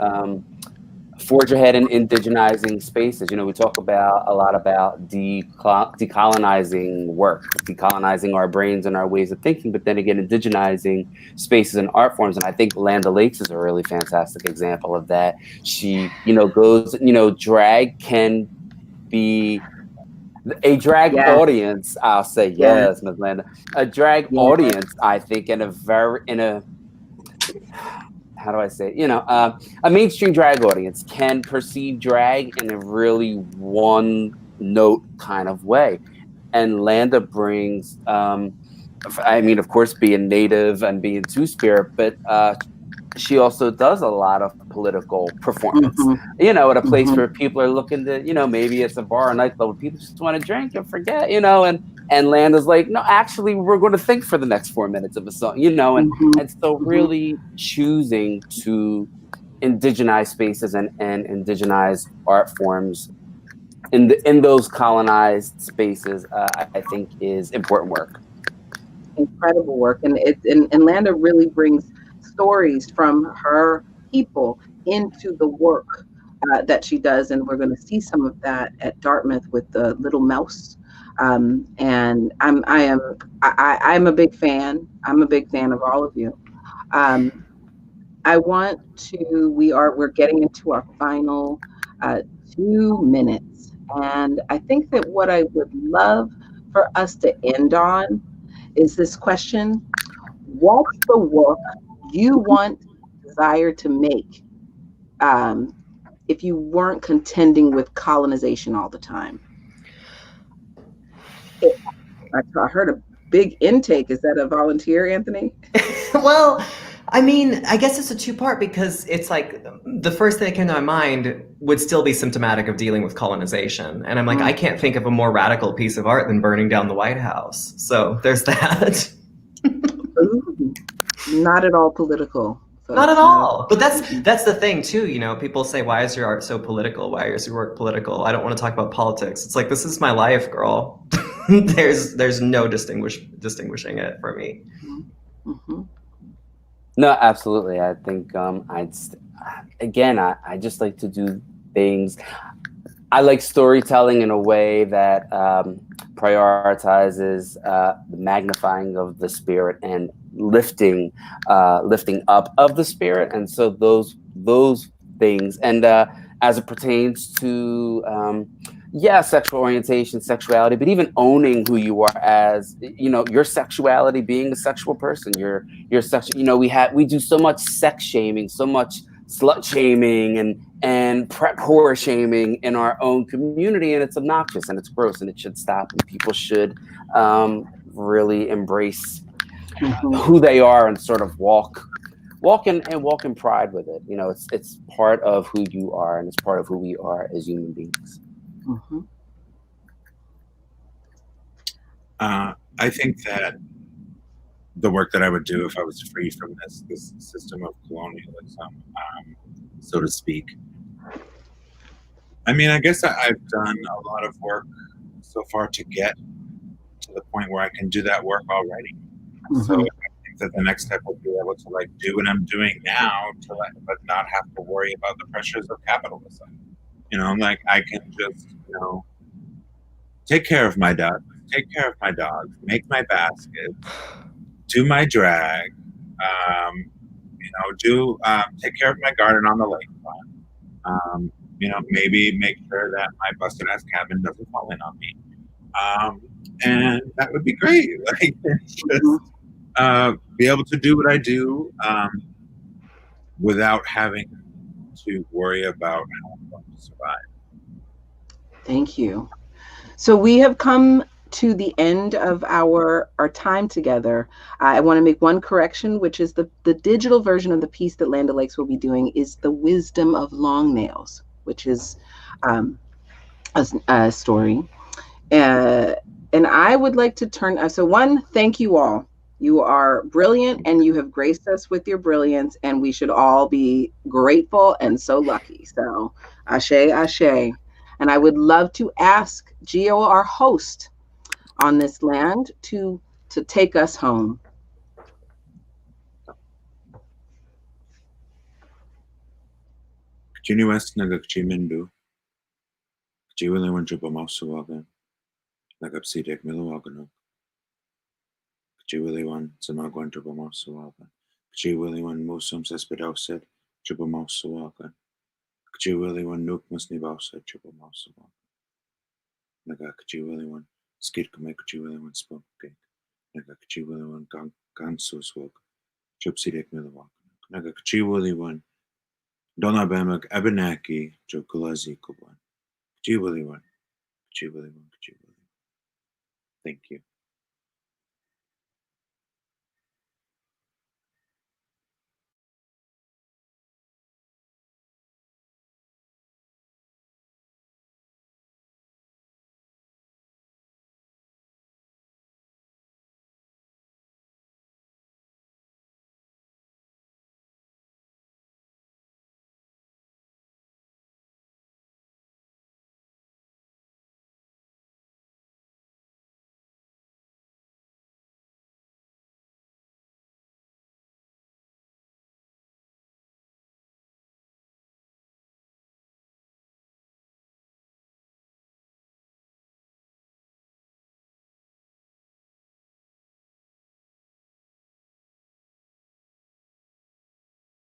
forge ahead in indigenizing spaces. You know, we talk about a lot about decolonizing work, decolonizing our brains and our ways of thinking, but then again, indigenizing spaces and art forms. And I think Land O'Lakes is a really fantastic example of that. She, goes, drag can be a drag audience. I'll say yes, Ms. Landa. A drag audience, I think, how do I say it? A mainstream drag audience can perceive drag in a really one-note kind of way. And Landa brings, of course, being Native and being two-spirit, but she also does a lot of political performance, at a place where people are looking to, maybe it's a bar or nightclub, people just want to drink and forget, and Landa's like, no, actually, we're going to think for the next 4 minutes of a song, and so really choosing to indigenize spaces and indigenize art forms in those colonized spaces, I think is important work. Incredible work, and Landa really brings stories from her people into the work that she does, and we're going to see some of that at Dartmouth with the Little Mouse. And I'm a big fan. I'm a big fan of all of you. We're getting into our final 2 minutes, and I think that what I would love for us to end on is this question: what's the work you desire to make if you weren't contending with colonization all the time? I heard a big intake. Is that a volunteer, Anthony? Well, I mean, I guess it's a two-part, because it's like the first thing that came to my mind would still be symptomatic of dealing with colonization. And I'm like, I can't think of a more radical piece of art than burning down the White House. So there's that. Ooh, not at all political. Folks. Not at all. But that's the thing too, people say, why is your art so political? Why is your work political? I don't want to talk about politics. It's like, this is my life, girl. There's no distinguishing it for me. Mm-hmm. No, absolutely. I think I just like to do things. I like storytelling in a way that prioritizes the magnifying of the spirit and lifting up of the spirit. And so those things, and as it pertains to sexual orientation, sexuality, but even owning who you are as, your sexuality, being a sexual person, your sexual, we do so much sex shaming, so much slut shaming, and poor shaming in our own community, and it's obnoxious and it's gross and it should stop, and people should really embrace who they are and sort of walk in pride with it. You know, it's part of who you are, and it's part of who we are as human beings. Mm-hmm. I think that the work that I would do if I was free from this system of colonialism, so to speak. I mean, I guess I've done a lot of work so far to get to the point where I can do that work already. So I think that the next step would be able to like do what I'm doing now, but not have to worry about the pressures of capitalism. You know, like I can just, you know, take care of my dog, make my baskets, do my drag, you know, take care of my garden on the lakefront. You know, maybe make sure that my busted ass cabin doesn't fall in on me. And that would be great. Like, just be able to do what I do without having to worry about how I'm going to survive. Thank you. So we have come to the end of our time together. I want to make one correction, which is the digital version of the piece that Land O'Lakes will be doing is The Wisdom of Long Nails, which is a story. And I would like to turn, so one, thank you all. You are brilliant and you have graced us with your brilliance, and we should all be grateful and so lucky. So ashe, ashe. And I would love to ask Geo, our host on this land, to take us home. Kchini West nagakchi mindu. Kchiwile wanchupa mausuwaga. Nagapsidek milawagano. Kchiwile wan samagwan chupa mausuwaga. Kchiwile wan musum sespedauset chupa mausuwaga. Kchiwile wan nuk musnibauset chupa mausuwaga. Naga kchiwile wan skid kame kchiwile wan spoke. Naga kchiwile wan gansus wog. Chupsidek milawagano. Naga kchiwile wan Donabemak Abenaki Jokulazi Kuban. Kchiwile wan. Kchiwile wan. Kchiwile. Thank you.